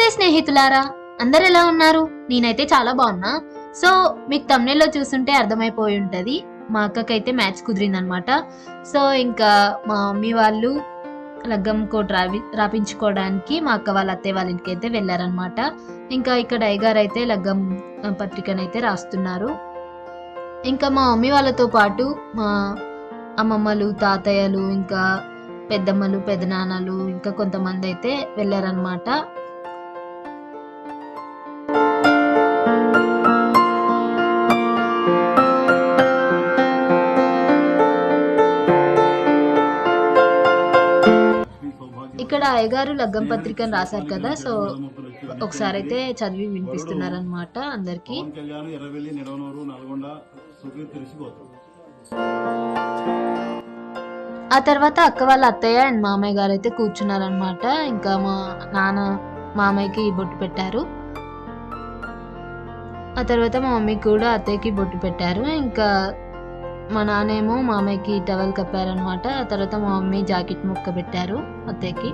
నమస్తే స్నేహితులారా, అందరు ఎలా ఉన్నారు? నేనైతే చాలా బాగున్నా. సో మీకు thumbnail లో చూస్తుంటే అర్థమైపోయి ఉంటది. మా అక్కకైతే మ్యాచ్ కుదిరిందనమాట. సో ఇంకా మా మమ్మీ వాళ్ళు లగ్గం కోట్ రాపించుకోవడానికి మా అక్క వాళ్ళ అత్తయ్య వాళ్ళ ఇంటికి అయితే వెళ్ళారనమాట. ఇంకా ఇక్కడ అయ్యగారు అయితే లగ్గం పత్రికనైతే రాస్తున్నారు. ఇంకా మా మమ్మీ వాళ్ళతో పాటు మా అమ్మమ్మలు, తాతయ్యలు, ఇంకా పెద్దమ్మలు, పెదనాన్నలు, ఇంకా కొంతమంది అయితే వెళ్ళారనమాట. ఇక్కడ అయ్యగారు లగ్గం పత్రికను రాశారు కదా, సో ఒకసారి అయితే చదివి వినిపిస్తున్నారనమాట అందరికి. ఆ తర్వాత అక్క వాళ్ళ అత్తయ్య అండ్ మామయ్య గారు అయితే కూర్చున్నారనమాట. ఇంకా మా నాన్న మామయ్యకి బొట్టు పెట్టారు. ఆ తర్వాత మా మమ్మీకి కూడా అత్తయ్యకి బొట్టు పెట్టారు. ఇంకా మా నాన్నేమో మామయ్యకి టవల్ కప్పారనమాట. ఆ తర్వాత మా మమ్మీ జాకెట్ ముక్క పెట్టారు అత్తయ్యకి.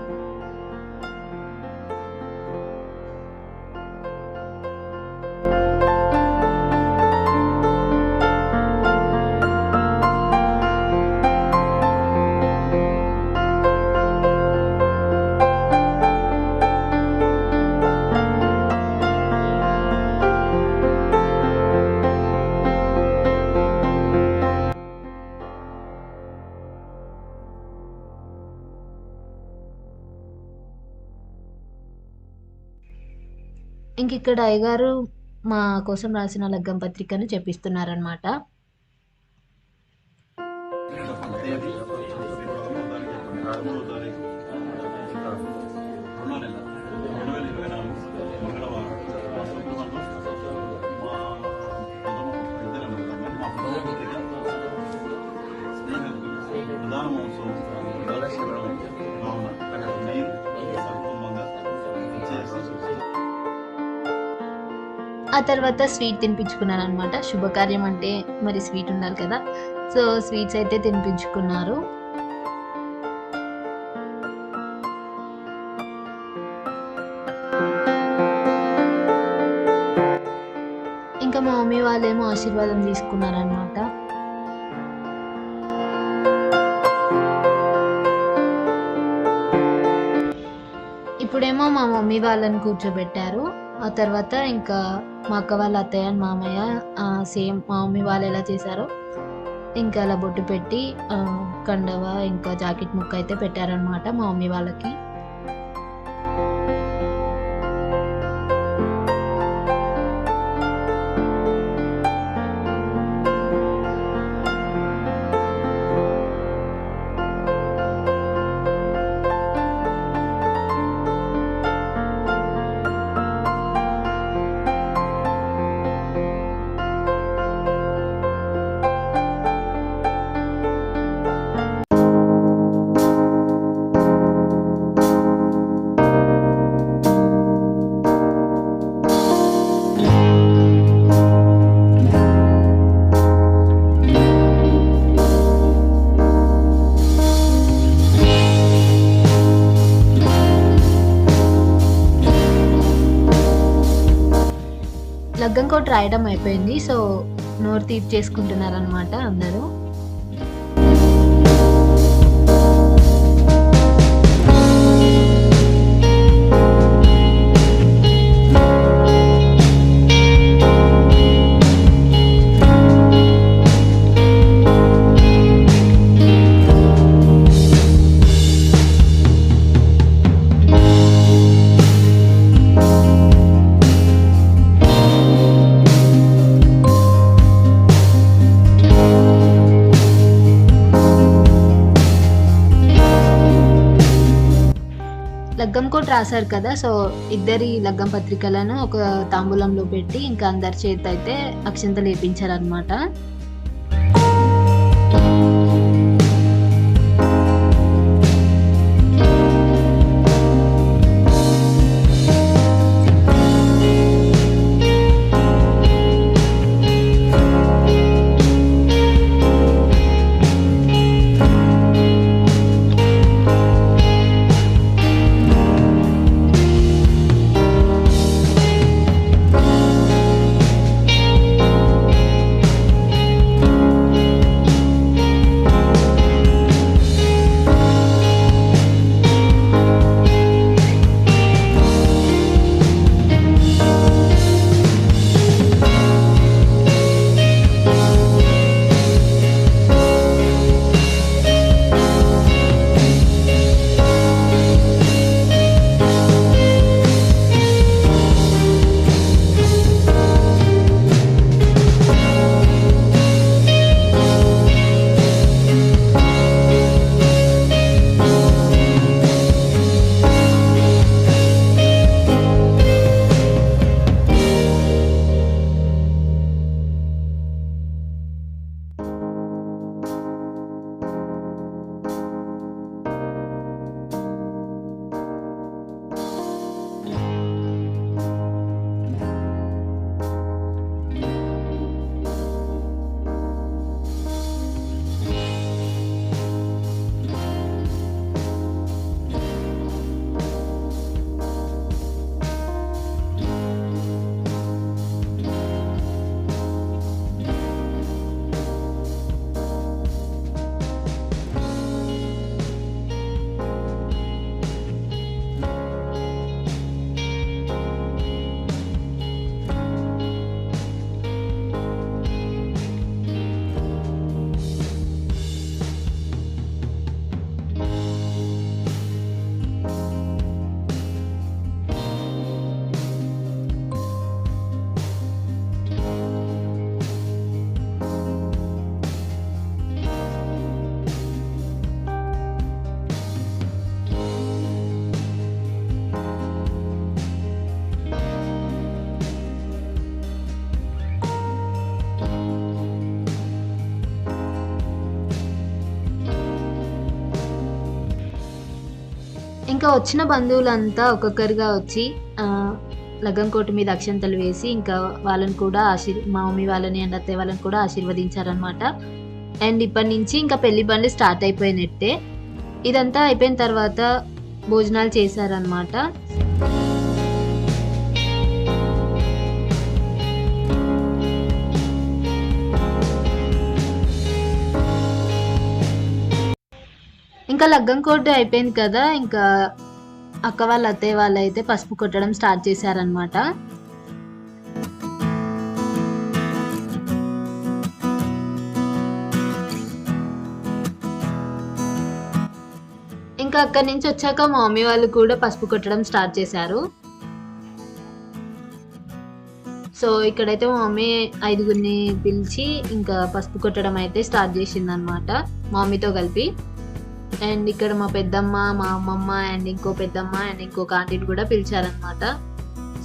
ఇంక ఇక్కడ అయ్యగారు మా కోసం రాసిన లగ్గం పత్రికను చెప్పిస్తున్నారనమాట. ఆ తర్వాత స్వీట్ తినిపించుకున్నారు అనమాట. శుభకార్యం అంటే మరి స్వీట్ ఉండాలి కదా, సో స్వీట్స్ అయితే తినిపించుకున్నారు. ఇంకా మా మమ్మీ వాళ్ళేమో ఆశీర్వాదం తీసుకున్నారనమాట. ఇప్పుడేమో మా మమ్మీ వాళ్ళని కూర్చోబెట్టారు. ఆ తర్వాత ఇంకా మా అక్క వాళ్ళ అత్తయ్య అండ్ మామయ్య సేమ్ మా మమ్మీ వాళ్ళు ఎలా చేశారో ఇంకా అలా బొట్టు పెట్టి కండవ ఇంకా జాకెట్ ముక్క అయితే పెట్టారనమాట మా మమ్మీ వాళ్ళకి. లగ్గం కోట్ రాయడం అయిపోయింది. సో నోరు తీపి చేసుకుంటున్నారనమాట అందరూ. లగ్గం కోట్ రాశారు కదా, సో ఇద్దరి లగ్గం పత్రికలను ఒక తాంబూలంలో పెట్టి ఇంకా అందరి చేత అయితే అక్షంతలు వేపించారనమాట. ఇంకా వచ్చిన బంధువులంతా ఒక్కొక్కరిగా వచ్చి లగ్గం కోటు మీద అక్షంతలు వేసి ఇంకా వాళ్ళని కూడా మా మమ్మీ వాళ్ళని అండ్ అత్తయ్య వాళ్ళని కూడా ఆశీర్వదించారనమాట. అండ్ ఇప్పటి నుంచి ఇంకా పెళ్లి బండ్లు స్టార్ట్ అయిపోయినట్టే. ఇదంతా అయిపోయిన తర్వాత భోజనాలు చేశారనమాట. ఇంకా లగ్గం కోట్ అయిపోయింది కదా, ఇంకా అక్క వాళ్ళ అత్తయ్య వాళ్ళు అయితే పసుపు కొట్టడం స్టార్ట్ చేశారనమాట. ఇంకా అక్కడి నుంచి వచ్చాక మా మమ్మీ వాళ్ళు కూడా పసుపు కొట్టడం స్టార్ట్ చేశారు. సో ఇక్కడైతే మా మమ్మీ 5గురిని పిలిచి ఇంకా పసుపు కొట్టడం అయితే స్టార్ట్ చేసిందనమాట మా మమ్మీతో కలిపి. అండ్ ఇక్కడ మా పెద్దమ్మ, మా అమ్మమ్మ అండ్ ఇంకో పెద్దమ్మ అండ్ ఇంకొక ఆంటీని కూడా పిలిచారనమాట.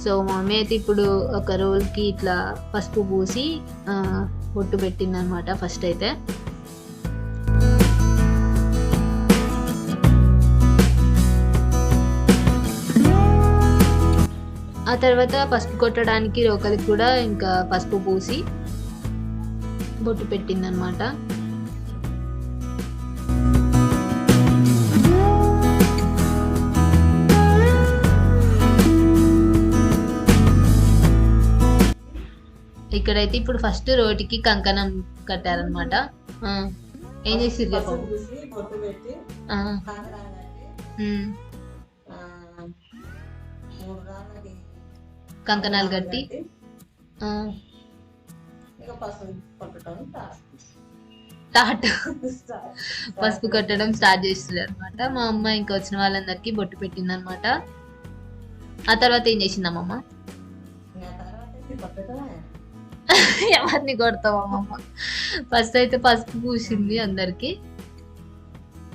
సో మా మమ్మీ అయితే ఇప్పుడు ఒక రోల్కి ఇట్లా పసుపు పూసి బొట్టు పెట్టిందనమాట ఫస్ట్ అయితే. ఆ తర్వాత పసుపు కొట్టడానికి రోకలికి కూడా ఇంకా పసుపు పూసి బొట్టు పెట్టిందనమాట. ఇక్కడైతే ఇప్పుడు ఫస్ట్ రోటికి కంకణం కట్టారనమాట. ఏం చేసిర్రు చెప్పండి. కంకణాలు కట్టి పసుపు కొట్టడం స్టార్ట్ చేసిండ్రు అనమాట. మా అమ్మ ఇంకా వచ్చిన వాళ్ళందరికీ బొట్టు పెట్టింది అనమాట. ఆ తర్వాత ఏం చేసింది అమ్మమ్మ? ఎవరిని కొడతావు అమ్మమ్మ? ఫస్ట్ అయితే పసుపు పూసింది అందరికి,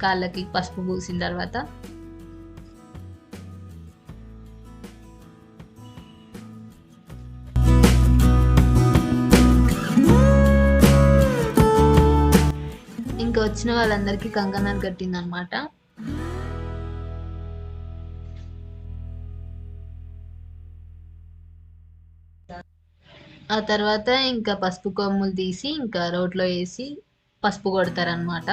కాళ్ళకి పసుపు పూసిన తర్వాత ఇంకా వచ్చిన వాళ్ళందరికీ కంకణాలు కట్టింది అనమాట. ఆ తర్వాత ఇంకా పసుపు కొమ్ములు తీసి ఇంకా రోట్లో వేసి పసుపు కొడతారనమాట.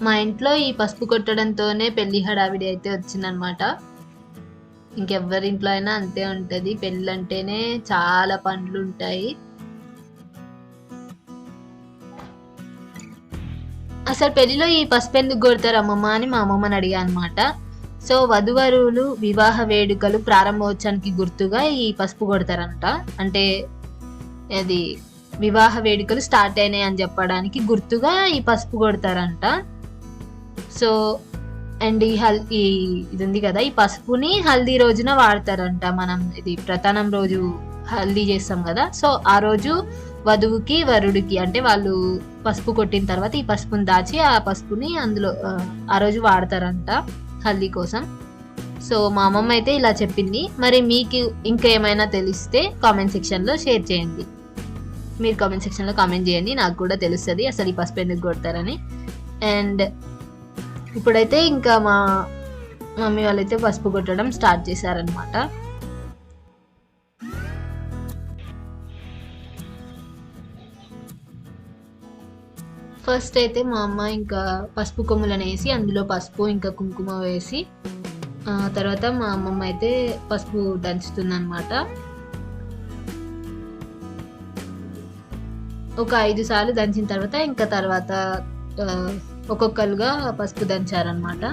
మా ఇంట్లో ఈ పసుపు కొట్టడంతోనే పెళ్లి హడావిడి అయితే వచ్చిందనమాట. ఇంకెవ్వరి ఇంట్లో అయినా అంతే ఉంటది, పెళ్ళి అంటేనే చాలా పనులు ఉంటాయి. అసలు పెళ్లిలో ఈ పసుపు ఎందుకు కొడతారు అమ్మమ్మ అని మా అమ్మమ్మని అడిగా అనమాట. సో వధువరులు వివాహ వేడుకలు ప్రారంభోత్సవానికి గుర్తుగా ఈ పసుపు కొడతారంట. అంటే అది వివాహ వేడుకలు స్టార్ట్ అయినాయి అని చెప్పడానికి గుర్తుగా ఈ పసుపు కొడతారంట. సో అండ్ ఇది ఉంది కదా, ఈ పసుపుని హల్దీ రోజున వాడతారంట. మనం ఇది ప్రధానం రోజు హల్దీ చేస్తాం కదా, సో ఆ రోజు వధువుకి వరుడికి అంటే వాళ్ళు పసుపు కొట్టిన తర్వాత ఈ పసుపుని దాచి ఆ పసుపుని అందులో ఆ రోజు వాడతారంట హల్దీ కోసం. సో మా అమ్మమ్మ అయితే ఇలా చెప్పింది. మరి మీకు ఇంకా ఏమైనా తెలిస్తే కామెంట్ సెక్షన్లో షేర్ చేయండి. మీరు కామెంట్ సెక్షన్లో కామెంట్ చేయండి, నాకు కూడా తెలుస్తుంది అసలు ఈ పసుపు ఎందుకు కొడతారని. అండ్ ఇప్పుడైతే ఇంకా మా మమ్మీ వాళ్ళైతే పసుపు కొట్టడం స్టార్ట్ చేశారనమాట. ఫస్ట్ అయితే మా అమ్మ ఇంకా పసుపు కొమ్ములను వేసి అందులో పసుపు ఇంకా కుంకుమ వేసి తర్వాత మా అమ్మమ్మ అయితే పసుపు దంచుతుంది అనమాట. ఒక 5 సార్లు దంచిన తర్వాత ఒక్కొక్కరుగా పసుపు దంచారనమాట.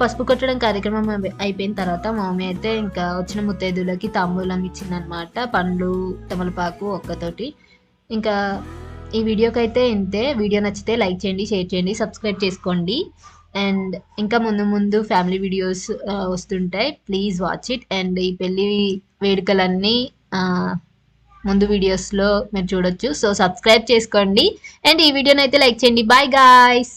పసుపు కొట్టడం కార్యక్రమం అయిపోయిన తర్వాత మా మమ్మీ అయితే ఇంకా వచ్చిన ముత్తైదులకి తాంబూలం ఇచ్చిందనమాట. పండ్లు, తమలపాకు ఒక్కతోటి. ఇంకా ఈ వీడియోకి అయితే ఇంతే. వీడియో నచ్చితే లైక్ చేయండి, షేర్ చేయండి, సబ్స్క్రైబ్ చేసుకోండి. అండ్ ఇంకా ముందు ముందు ఫ్యామిలీ వీడియోస్ వస్తుంటాయి. Please watch it. అండ్ ఈ పెళ్ళి వేడుకలన్నీ ముందు వీడియోస్లో మీరు చూడొచ్చు. సో సబ్స్క్రైబ్ చేసుకోండి అండ్ ఈ వీడియోని అయితే లైక్ చేయండి. Bye guys.